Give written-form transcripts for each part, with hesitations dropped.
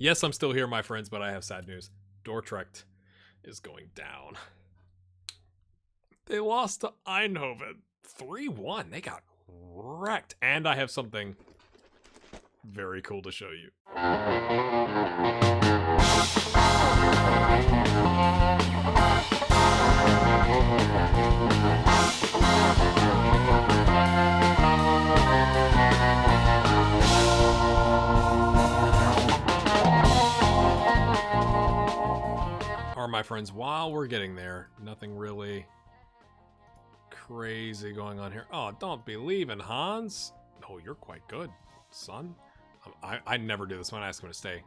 Yes, I'm still here, my friends, but I have sad news. Dordrecht is going down. They lost to Eindhoven 3-1. They got wrecked. And I have something very cool to show you. Alright, my friends, while we're getting there, nothing really crazy going on here. Oh, don't be leaving, Hans. Oh, you're quite good, son. I never do this when I ask him to stay.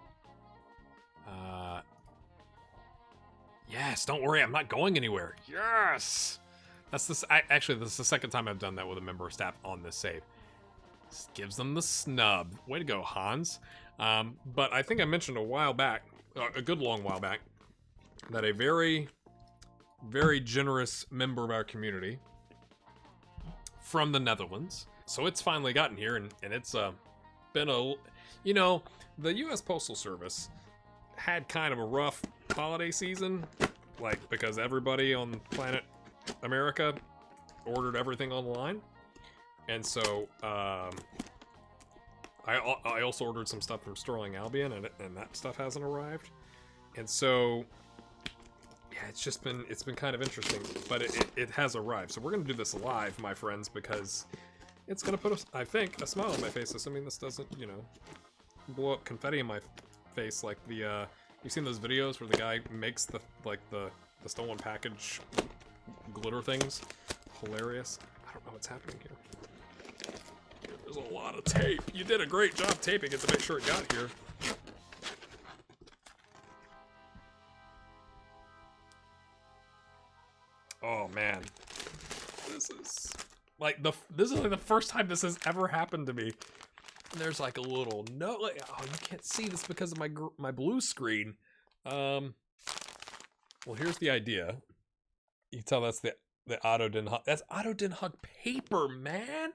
Yes, don't worry, I'm not going anywhere. Yes! That's this. Actually, this is the second time I've done that with a member of staff on this save. This gives them the snub. Way to go, Hans. But I think I mentioned a while back, a good long while back, that a very, very generous member of our community from the Netherlands. So it's finally gotten here, and it's been a, you know, the U.S. Postal Service had kind of a rough holiday season, like because everybody on planet America ordered everything online, and so I also ordered some stuff from Sterling Albion, and that stuff hasn't arrived, and so yeah, it's been kind of interesting, but it has arrived. So we're gonna do this live, my friends, because it's gonna put I think a smile on my face, assuming this doesn't, you know, blow up confetti in my face like the you've seen those videos where the guy makes the stolen package glitter things. Hilarious. I don't know what's happening here. There's a lot of tape. You did a great job taping it to make sure it got here. Oh man, this is like the first time this has ever happened to me. And there's like a little note. Like, oh, you can't see this because of my blue screen. Well, here's the idea. You can tell that's the Otto Den Haag. That's Otto Den Haag paper, man.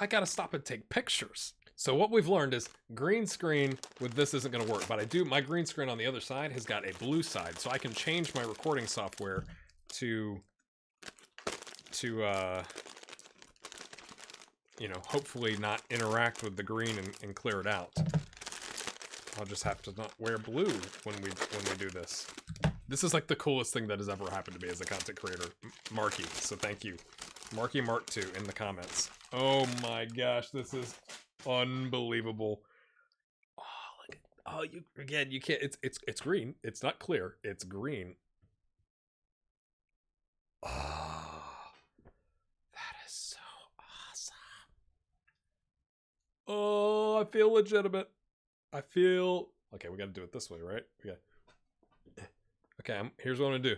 I gotta stop and take pictures. So what we've learned is green screen with this isn't gonna work, but my green screen on the other side has got a blue side, so I can change my recording software to you know, hopefully not interact with the green and clear it out. I'll just have to not wear blue when we do this. This is like the coolest thing that has ever happened to me as a content creator, Marky. So thank you, Marky Mark 2 in the comments. Oh my gosh, this is unbelievable. Oh look at, you can't. It's green. It's not clear. It's green. Oh, that is so awesome. Oh, I feel legitimate. I feel okay. We got to do it this way, right? Yeah. Okay. Here's what I'm gonna do.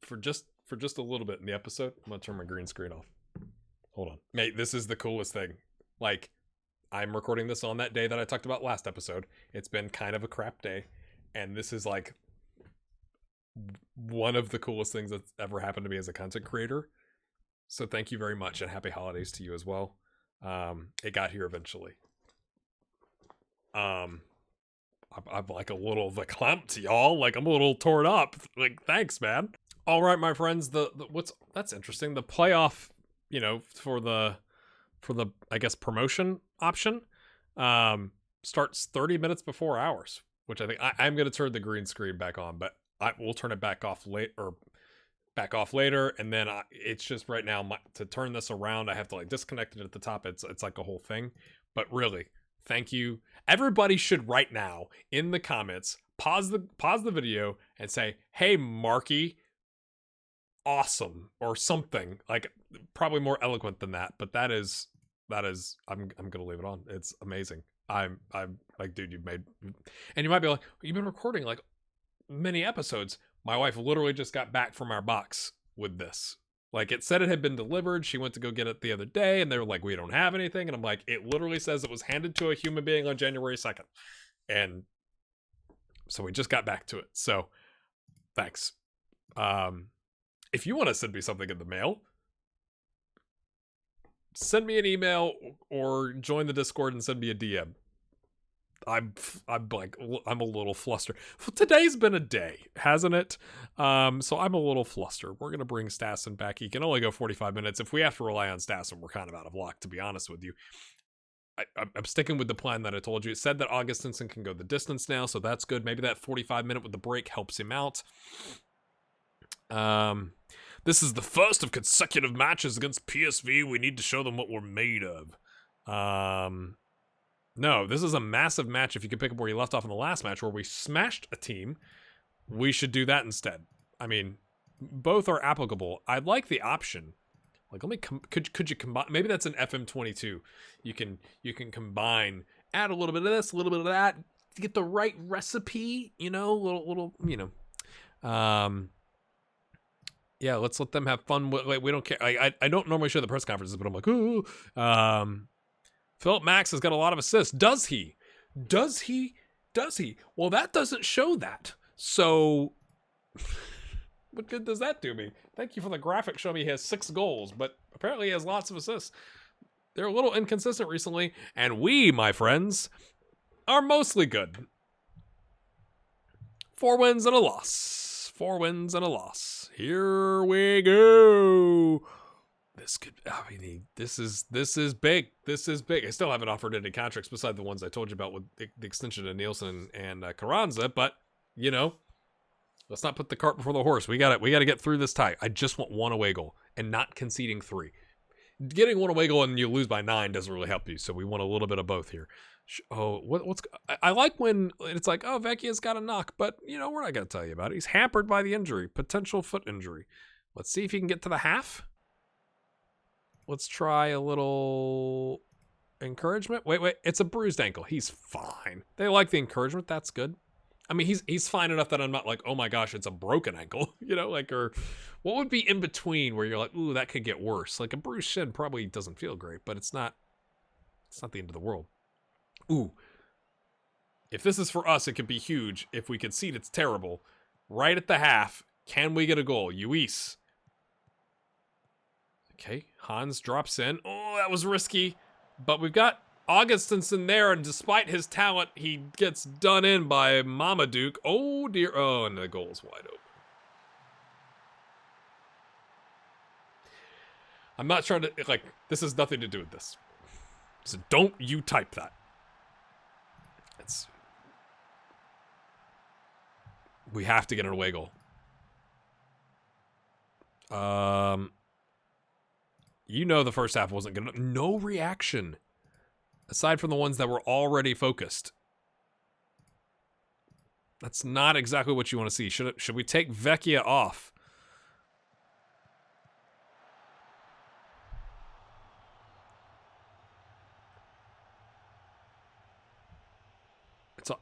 For just a little bit in the episode, I'm gonna turn my green screen off. Hold on, mate. This is the coolest thing. Like, I'm recording this on that day that I talked about last episode. It's been kind of a crap day, and this is like one of the coolest things that's ever happened to me as a content creator. So thank you very much, and happy holidays to you as well. It got here eventually. I'm like a little clamped, y'all. Like, I'm a little torn up. Like, thanks, man. All right, my friends. That's interesting. The playoff, you know, for the I guess promotion option, starts 30 minutes before ours, which I think I'm gonna turn the green screen back on, but we'll turn it back off later, and then it's just right now to turn this around, I have to like disconnect it at the top. It's like a whole thing, but really. Thank you. Everybody should right now in the comments pause the video and say, "Hey, Marky, awesome," or something like probably more eloquent than that. But that is I'm gonna leave it on. It's amazing. I'm like, dude, you've made, and you might be like, you've been recording like many episodes. My wife literally just got back from our box with this. Like, it said it had been delivered. She went to go get it the other day, and they were like, we don't have anything. And I'm like, it literally says it was handed to a human being on January 2nd. And so we just got back to it. So, thanks. If you want to send me something in the mail, send me an email or join the Discord and send me a DM. I'm like, I'm a little flustered. Today's been a day, hasn't it? So I'm a little flustered. We're gonna bring Stassen back. He can only go 45 minutes. If we have to rely on Stassen, we're kind of out of luck, to be honest with you. I'm sticking with the plan that I told you. It said that Augustinson can go the distance now, so that's good. Maybe that 45 minute with the break helps him out. This is the first of consecutive matches against PSV. We need to show them what we're made of. No, this is a massive match. If you could pick up where you left off in the last match where we smashed a team, we should do that instead. I mean, both are applicable. I'd like the option. Like, let me could you combine? Maybe that's an FM22. You can combine, add a little bit of this, a little bit of that, to get the right recipe. You know, little. You know, yeah. Let's let them have fun. Like, we don't care. I don't normally show the press conferences, but I'm like, ooh. Philip Max has got a lot of assists. Does he? Does he? Well, that doesn't show that. So, what good does that do me? Thank you for the graphic showing me he has 6 goals, but apparently he has lots of assists. They're a little inconsistent recently, and we, my friends, are mostly good. 4 wins and a loss. 4 wins and a loss. Here we go. This could, I mean, this is big. This is big. I still haven't offered any contracts beside the ones I told you about with the extension of Nielsen and Carranza, but, you know, let's not put the cart before the horse. We got to get through this tie. I just want 1 away goal and not conceding 3. Getting 1 away goal and you lose by 9 doesn't really help you, so we want a little bit of both here. Oh, I like when it's like, oh, Vecchia's got a knock, but, you know, we're not going to tell you about it. He's hampered by the injury, potential foot injury. Let's see if he can get to the half. Let's try a little encouragement. Wait, it's a bruised ankle. He's fine. They like the encouragement. That's good. I mean, he's fine enough that I'm not like, oh my gosh, it's a broken ankle, you know, like, or what would be in between where you're like, ooh, that could get worse. Like a bruised shin probably doesn't feel great, but it's not the end of the world. Ooh, if this is for us, it could be huge. If we concede, it's terrible. Right at the half, can we get a goal? Luis. Okay, Hans drops in. Oh, that was risky, but we've got Augustinson there, and despite his talent, he gets done in by Marmaduke. Oh, dear. Oh, and the goal's wide open. I'm not trying to, like, this has nothing to do with this. So don't you type that. We have to get an away goal. You know the first half wasn't good enough. No reaction. Aside from the ones that were already focused. That's not exactly what you want to see. Should we take Vecchia off?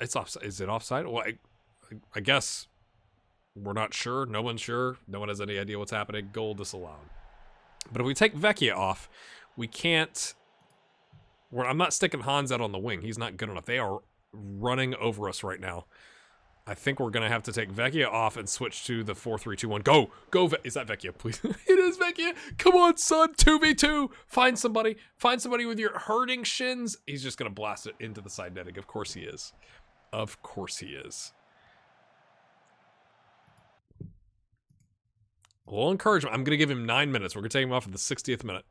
It's offside. Is it offside? Well, I guess we're not sure. No one's sure. No one has any idea what's happening. Goal disallowed. But if we take Vecchia off, we can't... I'm not sticking Hans out on the wing. He's not good enough. They are running over us right now. I think we're going to have to take Vecchia off and switch to the 4-3-2-1. Go! Go! Is that Vecchia, please? It is Vecchia! Come on, son! 2v2! Find somebody. Find somebody with your hurting shins. He's just going to blast it into the side netting. Of course he is. Of course he is. A little encouragement. I'm going to give him 9 minutes. We're going to take him off at the 60th minute.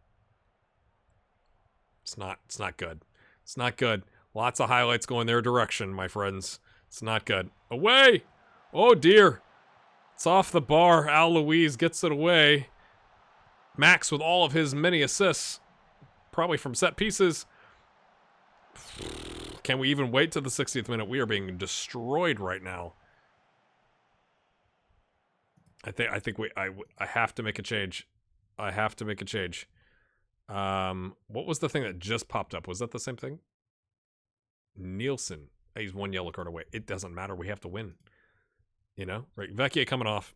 It's not good. It's not good. Lots of highlights going their direction, my friends. It's not good. Away! Oh, dear. It's off the bar. Al Louise gets it away. Max with all of his many assists. Probably from set pieces. Can we even wait to the 60th minute? We are being destroyed right now. I think I have to make a change. I have to make a change. What was the thing that just popped up? Was that the same thing? Nielsen. He's 1 yellow card away. It doesn't matter. We have to win. You know? Right. Vecchia coming off.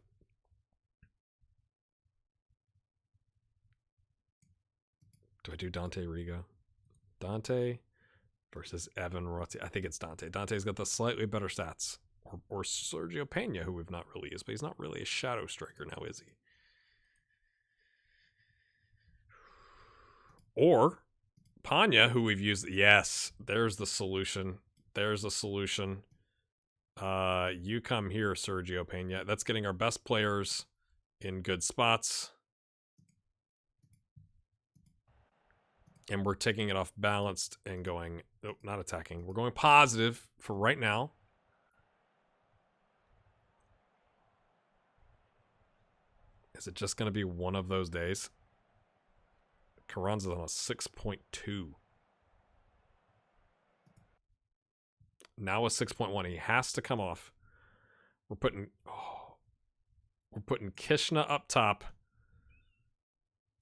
Do I do Dante Rigo? Dante versus Evan Rossi. I think it's Dante. Dante's got the slightly better stats. Or Sergio Pena, who we've not really used, but he's not really a shadow striker now, is he? Or Pena, who we've used. Yes, there's the solution. There's a solution. You come here, Sergio Pena. That's getting our best players in good spots. And we're taking it off balanced and going, nope, not attacking. We're going positive for right now. Is it just going to be one of those days? Carranza's on a 6.2. Now a 6.1. He has to come off. We're putting Kishna up top.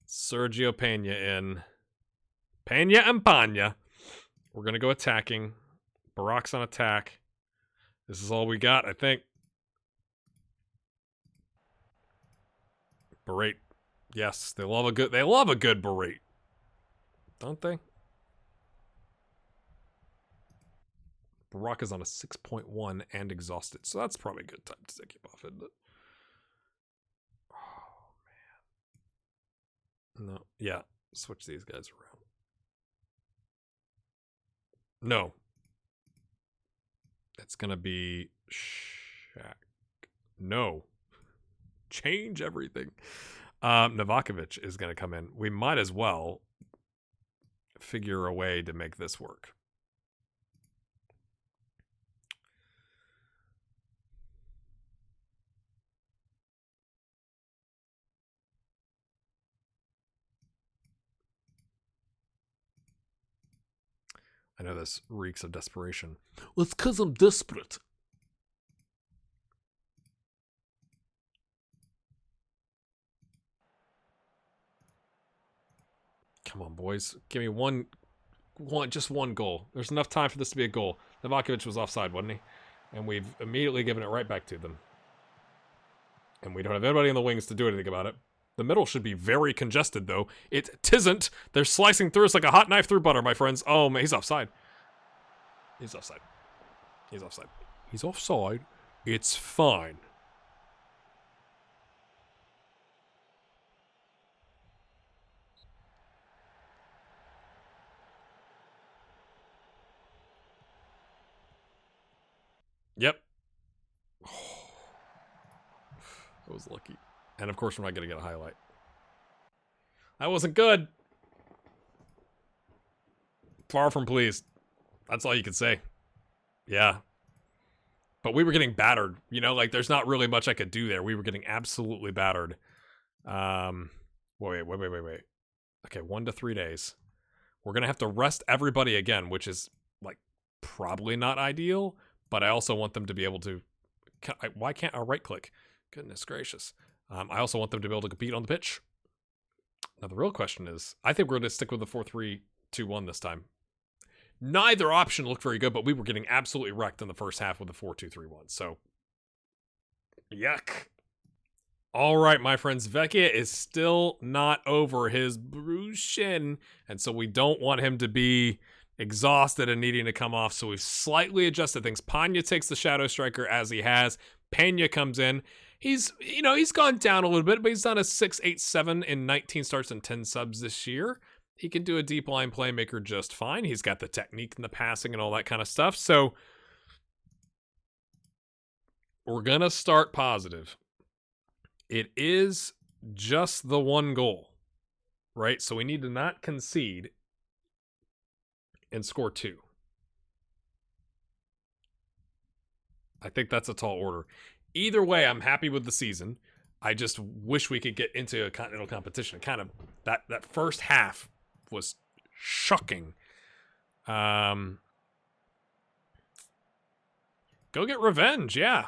Sergio Pena in. Pena and Panya. We're going to go attacking. Barak's on attack. This is all we got, I think. Berate. Yes, they love a good berate. Don't they? Barak is on a 6.1 and exhausted, so that's probably a good time to take him off, isn't it? Oh, man. No. Yeah. Switch these guys around. No. It's going to be Shaq. No. Change everything. Novakovic is going to come in. We might as well figure a way to make this work. I know this reeks of desperation. Well, it's because I'm desperate. Come on, boys. Give me just one goal. There's enough time for this to be a goal. Novakovic was offside, wasn't he? And we've immediately given it right back to them. And we don't have anybody in the wings to do anything about it. The middle should be very congested, though. It tisn't. They're slicing through us like a hot knife through butter, my friends. Oh, man, he's offside. He's offside. He's offside. He's offside. It's fine. Yep. Oh, I was lucky. And of course, we're not going to get a highlight. That wasn't good. Far from pleased. That's all you can say. Yeah. But we were getting battered. You know, like, there's not really much I could do there. We were getting absolutely battered. Wait. Okay, 1 to 3 days. We're going to have to rest everybody again, which is, like, probably not ideal. But I also want them to be able to... Why can't I right-click? Goodness gracious. I also want them to be able to compete on the pitch. Now, the real question is, I think we're going to stick with the 4-3-2-1 this time. Neither option looked very good, but we were getting absolutely wrecked in the first half with the 4-2-3-1. So, yuck. All right, my friends. Vecchia is still not over his bruised shin, and so we don't want him to be exhausted and needing to come off, so we've slightly adjusted things. Panya takes the shadow striker as he has. Pena comes in. He's gone down a little bit, but he's done a 6-8-7 in 19 starts and 10 subs this year. He can do a deep line playmaker just fine. He's got the technique and the passing and all that kind of stuff. So we're going to start positive. It is just the one goal, right? So we need to not concede and score 2. I think that's a tall order. Either way, I'm happy with the season. I just wish we could get into a continental competition. Kind of that first half was shocking. Go get revenge, yeah.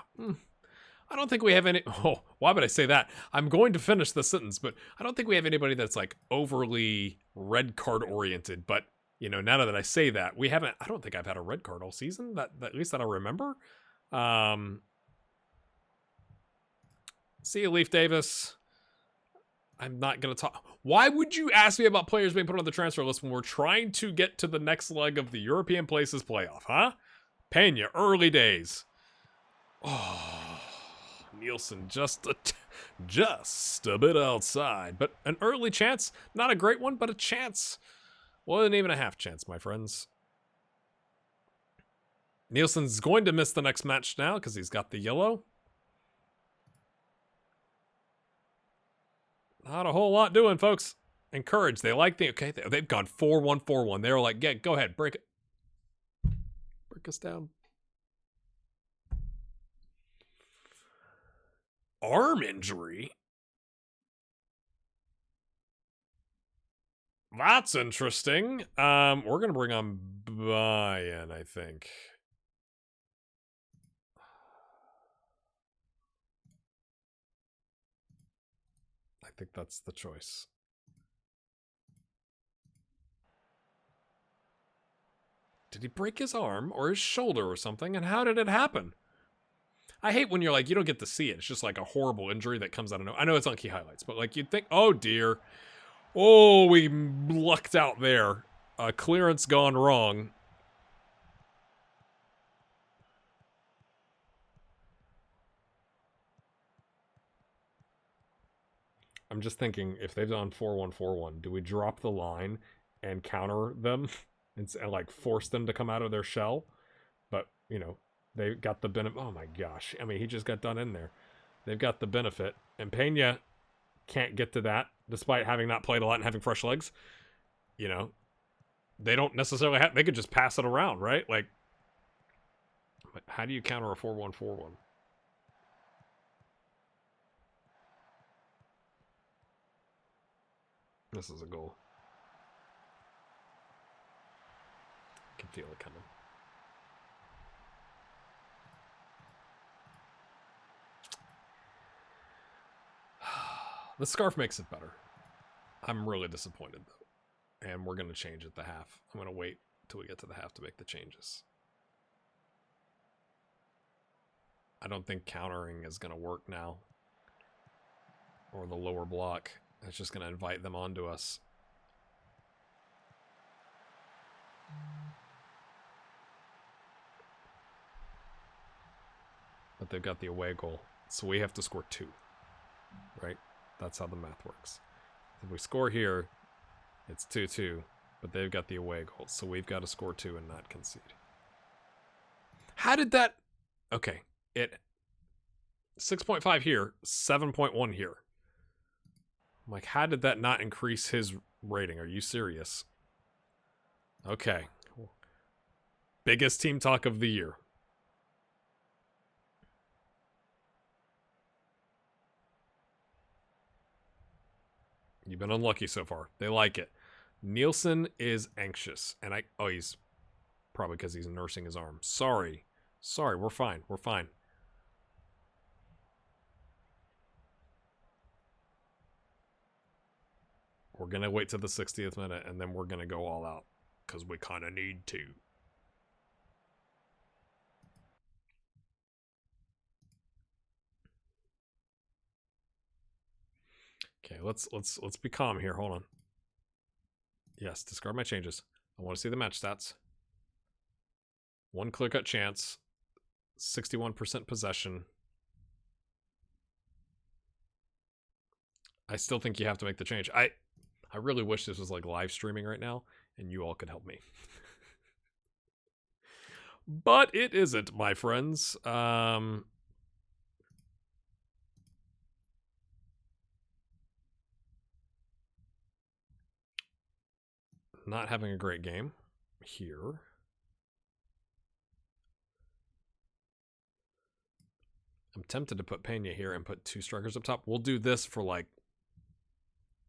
I don't think we have any... Oh, why would I say that? I'm going to finish the sentence, but I don't think we have anybody that's like overly red card oriented. But, you know, now that I say that, we haven't... I don't think I've had a red card all season, that at least that I remember. See you, Leaf Davis. I'm not going to talk... Why would you ask me about players being put on the transfer list when we're trying to get to the next leg of the European Places playoff, huh? Pena, early days. Oh, Nielsen just a bit outside. But an early chance. Not a great one, but a chance. Wasn't even a half chance, my friends. Nielsen's going to miss the next match now because he's got the yellow. Not a whole lot doing, folks. Encouraged. They like the... Okay, they've gone 4-1, 4-1. They were like, yeah, go ahead. Break it. Break us down. Arm injury? That's interesting. We're going to bring on Bayern, I think. I think that's the choice. Did he break his arm or his shoulder or something? And how did it happen? I hate when you're like, you don't get to see it. It's just like a horrible injury that comes out of nowhere. I know it's on key highlights, but like you'd think, oh dear. Oh, we lucked out there. Clearance gone wrong. I'm just thinking, if they've done 4-1, 4-1, do we drop the line and counter them and like force them to come out of their shell? But, you know, they got the benefit. Oh my gosh. I mean, he just got done in there. They've got the benefit. And Pena can't get to that, despite having not played a lot and having fresh legs. You know, they don't necessarily have... They could just pass it around, right? Like, but how do you counter a 4-1, 4-1? This is a goal. I can feel it coming. The scarf makes it better. I'm really disappointed, though. And we're going to change at the half. I'm going to wait till we get to the half to make the changes. I don't think countering is going to work now. Or the lower block. It's just going to invite them onto us. But they've got the away goal. So we have to score 2. Right? That's how the math works. If we score here, it's 2-2. But they've got the away goal. So we've got to score 2 and not concede. How did that... Okay. 6.5 here. 7.1 here. I'm like, how did that not increase his rating? Are you serious? Okay. Biggest team talk of the year. You've been unlucky so far. They like it. Nielsen is anxious. And he's probably because he's nursing his arm. Sorry, we're fine. We're fine. We're going to wait till the 60th minute, and then we're going to go all out. Because we kind of need to. Okay, let's be calm here. Hold on. Yes, discard my changes. I want to see the match stats. 1 clear-cut chance. 61% possession. I still think you have to make the change. I really wish this was like live streaming right now and you all could help me. But it isn't, my friends. Not having a great game here. I'm tempted to put Pena here and put 2 strikers up top. We'll do this for like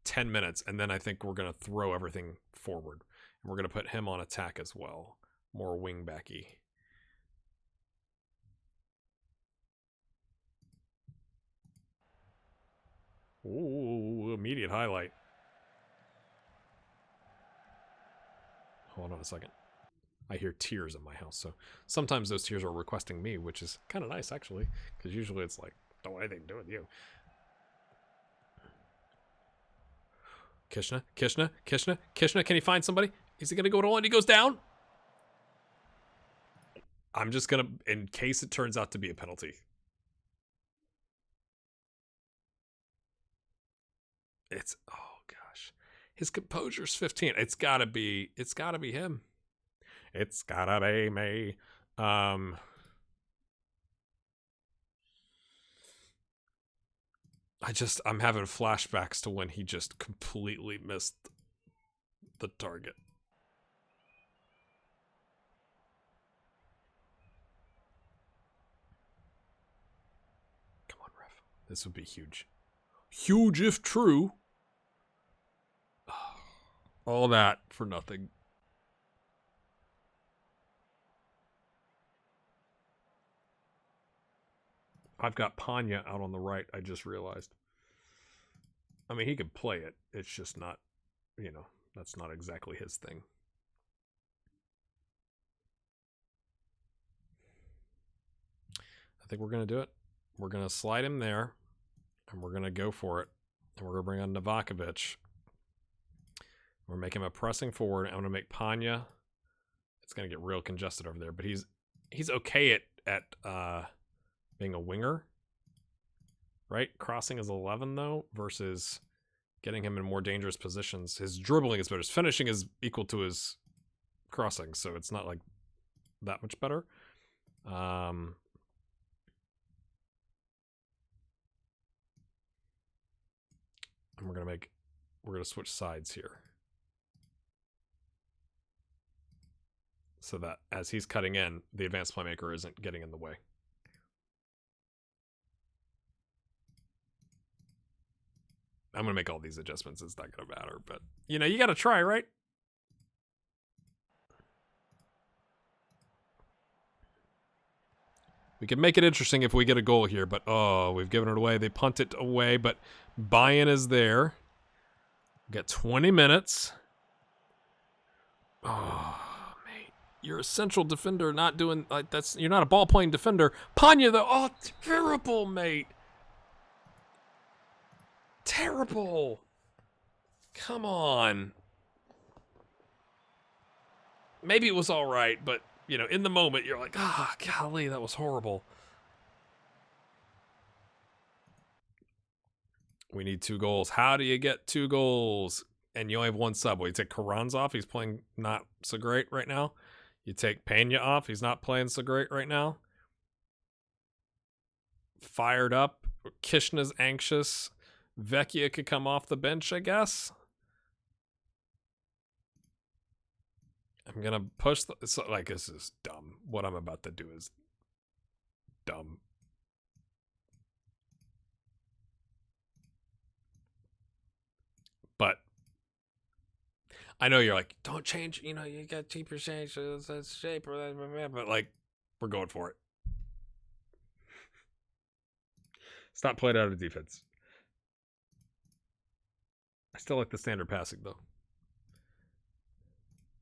10 minutes, and then I think we're going to throw everything forward. And we're going to put him on attack as well. More wing-backy. Ooh, immediate highlight. Hold on a second. I hear tears in my house, so sometimes those tears are requesting me, which is kind of nice, actually, because usually it's like, don't want anything to do with you. Kishna, can he find somebody? Is he going to go to one? He goes down? I'm just going to, in case it turns out to be a penalty. It's, oh gosh. His composure's 15. It's gotta be him. It's gotta be me. I'm having flashbacks to when he just completely missed the target. Come on, ref. This would be huge. Huge if true. All that for nothing. I've got Panya out on the right, I just realized. I mean, he could play it. It's just not, you know, that's not exactly his thing. I think we're going to do it. We're going to slide him there, and we're going to go for it. And we're going to bring on Novakovic. We're making him a pressing forward. I'm going to make Panya. It's going to get real congested over there, but he's okay at being a winger, right? Crossing is 11 though, versus getting him in more dangerous positions. His dribbling is better. His finishing is equal to his crossing, so it's not like that much better. And we're gonna switch sides here, so that as he's cutting in, the advanced playmaker isn't getting in the way. I'm going to make all these adjustments. It's not going to matter, but, you know, you got to try, right? We can make it interesting if we get a goal here, but, oh, we've given it away. They punt it away, but buy-in is there. We've got 20 minutes. Oh, mate. You're a central defender, not doing, like, you're not a ball-playing defender. Panya, though, oh, terrible, mate. Terrible. Come on. Maybe it was all right, but, you know, in the moment, you're like, ah, golly, that was horrible. We need 2 goals. How do you get 2 goals? And you only have 1 sub. Well, you take Karan's off. He's playing not so great right now. You take Pena off. He's not playing so great right now. Fired up. Kishna's anxious. Vecchia could come off the bench, I guess. I'm going to push like, this is dumb. What I'm about to do is dumb. But I know you're like, don't change, you know, you got cheaper change, that's shape, but like, we're going for it. Stop playing out of defense. I still like the standard passing, though.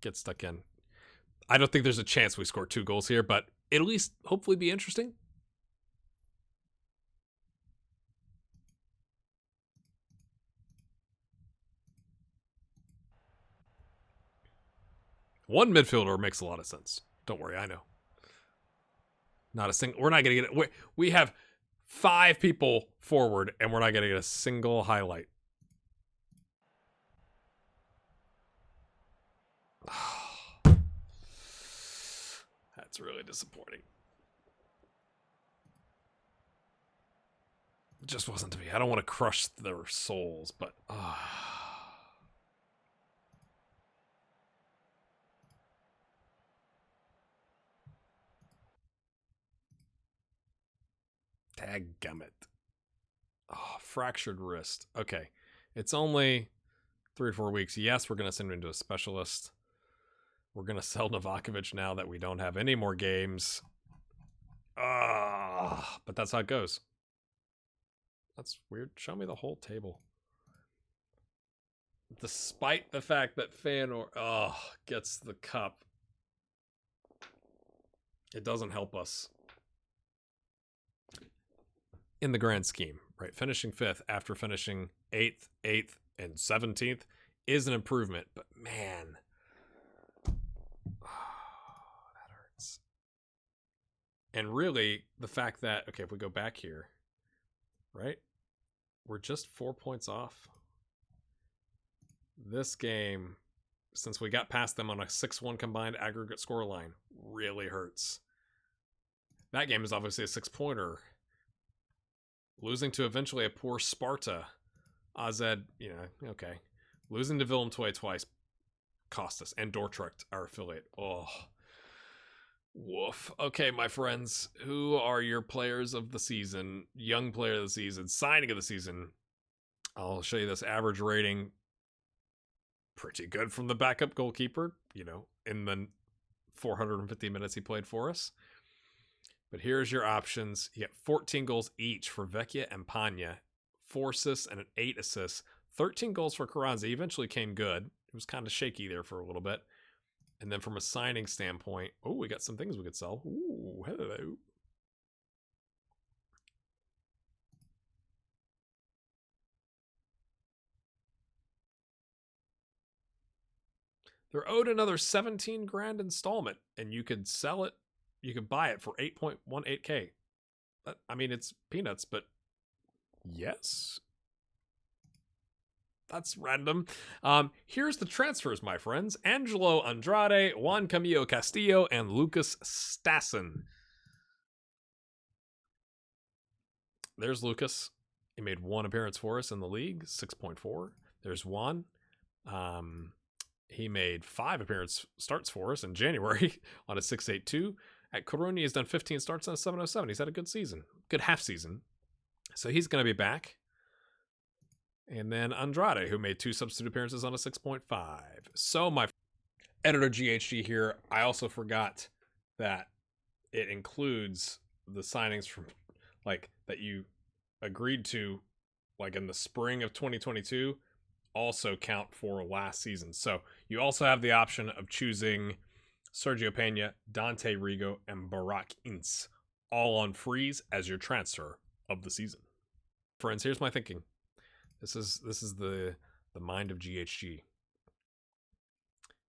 Get stuck in. I don't think there's a chance we score 2 goals here, but it'll at least hopefully be interesting. One midfielder makes a lot of sense. Don't worry, I know. Not a single. We're not going to get it. We have 5 people forward, and we're not going to get a single highlight. That's really disappointing. It just wasn't to be. I don't want to crush their souls, but dadgummit. Oh, fractured wrist. Okay. It's only 3 or 4 weeks. Yes, we're going to send him into a specialist. We're going to sell Novakovic now that we don't have any more games. But that's how it goes. That's weird. Show me the whole table. Despite the fact that Feyenoord gets the cup, it doesn't help us in the grand scheme, right? Finishing 5th after finishing 8th, and 17th is an improvement, but man, that hurts. And really, the fact that, okay, if we go back here, right? We're just 4 points off. This game, since we got past them on a 6-1 combined aggregate scoreline, really hurts. That game is obviously a 6-pointer. Losing to eventually a poor Sparta. AZ, okay. Losing to Willem II twice cost us. And Dordrecht, our affiliate. Oh. Woof. Okay, my friends. Who are your players of the season? Young player of the season. Signing of the season. I'll show you this average rating. Pretty good from the backup goalkeeper, in the 450 minutes he played for us. But here's your options. You get 14 goals each for Vecchia and Pagna, 4 assists and 8 assists, 13 goals for Carranza. He eventually came good. It was kind of shaky there for a little bit. And then from a signing standpoint, we got some things we could sell. Ooh, hello. They're owed another 17 grand installment, and you could sell it. You could buy it for 8.18K. I mean, it's peanuts, but yes. That's random. Here's the transfers, my friends. Angelo Andrade, Juan Camillo Castillo, and Lucas Stassen. There's Lucas. He made 1 appearance for us in the league, 6.4. There's Juan. He made 5 appearance starts for us in January on a 6.82. At Coroni, he's done 15 starts on a 7.07. He's had a good season, good half season. So he's going to be back. And then Andrade, who made 2 substitute appearances on a 6.5. So my editor GHG here, I also forgot that it includes the signings from that you agreed to in the spring of 2022 also count for last season. So you also have the option of choosing Sergio Pena, Dante Rigo, and Barak Ince all on freeze as your transfer of the season. Friends, here's my thinking. This is the mind of GHG.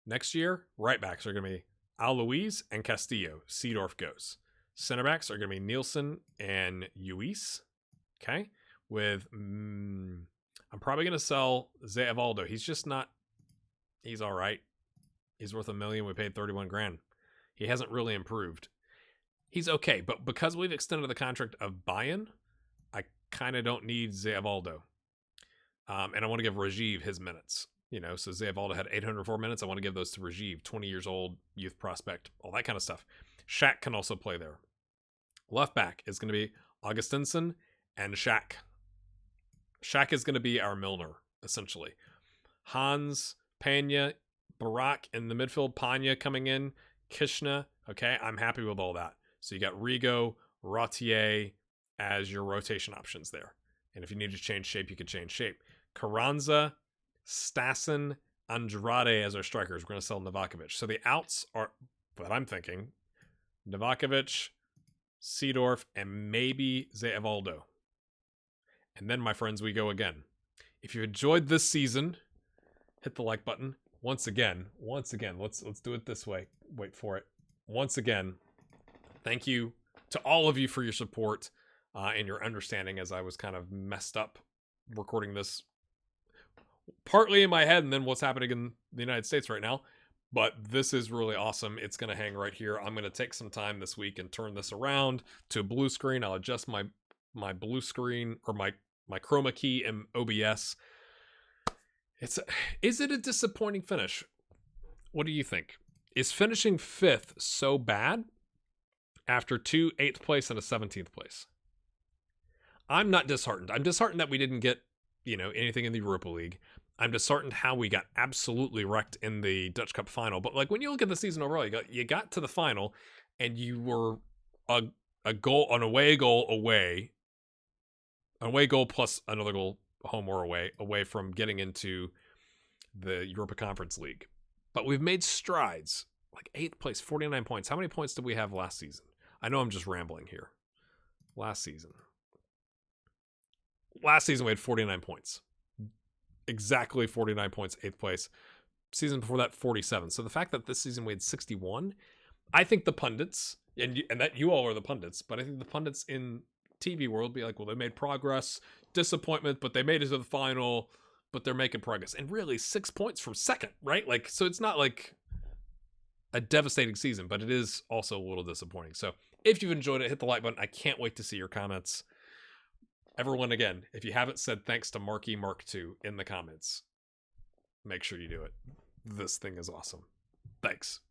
Next year, right backs are going to be Alois and Castillo. Seedorf goes. Center backs are going to be Nielsen and Uis. Okay? With, I'm probably going to sell Zé Evaldo. He's just not, he's all right. He's worth $1 million. We paid 31 grand. He hasn't really improved. He's okay, but because we've extended the contract of Bayern, I kind of don't need Zé Evaldo. And I want to give Rajiv his minutes. So Zé Evaldo had 804 minutes. I want to give those to Rajiv, 20 years old, youth prospect, all that kind of stuff. Shaq can also play there. Left back is going to be Augustinson and Shaq. Shaq is going to be our Milner, essentially. Hans, Pena, Barak in the midfield, Panya coming in, Kishna. Okay, I'm happy with all that. So you got Rigo, Rautier as your rotation options there. And if you need to change shape, you can change shape. Carranza, Stassen, Andrade as our strikers. We're going to sell Novakovic. So the outs are, what I'm thinking, Novakovic, Seedorf, and maybe Zé Evaldo. And then, my friends, we go again. If you enjoyed this season, hit the like button. Once again, let's do it this way. Wait for it. Once again, thank you to all of you for your support and your understanding as I was kind of messed up recording this partly in my head and then what's happening in the United States right now. But this is really awesome. It's going to hang right here. I'm going to take some time this week and turn this around to a blue screen. I'll adjust my blue screen or my chroma key in OBS. Is it a disappointing finish? What do you think? Is finishing 5th so bad after 2 8th place and a 17th place? I'm not disheartened. I'm disheartened that we didn't get, anything in the Europa League. I'm disheartened how we got absolutely wrecked in the Dutch Cup final. But when you look at the season overall, you got to the final and you were a goal, an away goal plus another goal home or away from getting into the Europa Conference League. But we've made strides. 8th place, 49 points. How many points did we have last season? I know I'm just rambling here. Last season we had 49 points. Exactly 49 points, 8th place. Season before that, 47. So the fact that this season we had 61, I think the pundits, and that you all are the pundits, but I think the pundits in TV world be like, well, they made progress, disappointment, but they made it to the final, but they're making progress. And really, 6 points from second, right? So it's not like a devastating season, but it is also a little disappointing. So If you've enjoyed it, hit the like button. I can't wait to see your comments. Everyone, again, if you haven't said thanks to Marky Mark 2 in the comments, make sure you do it. This thing is awesome. Thanks.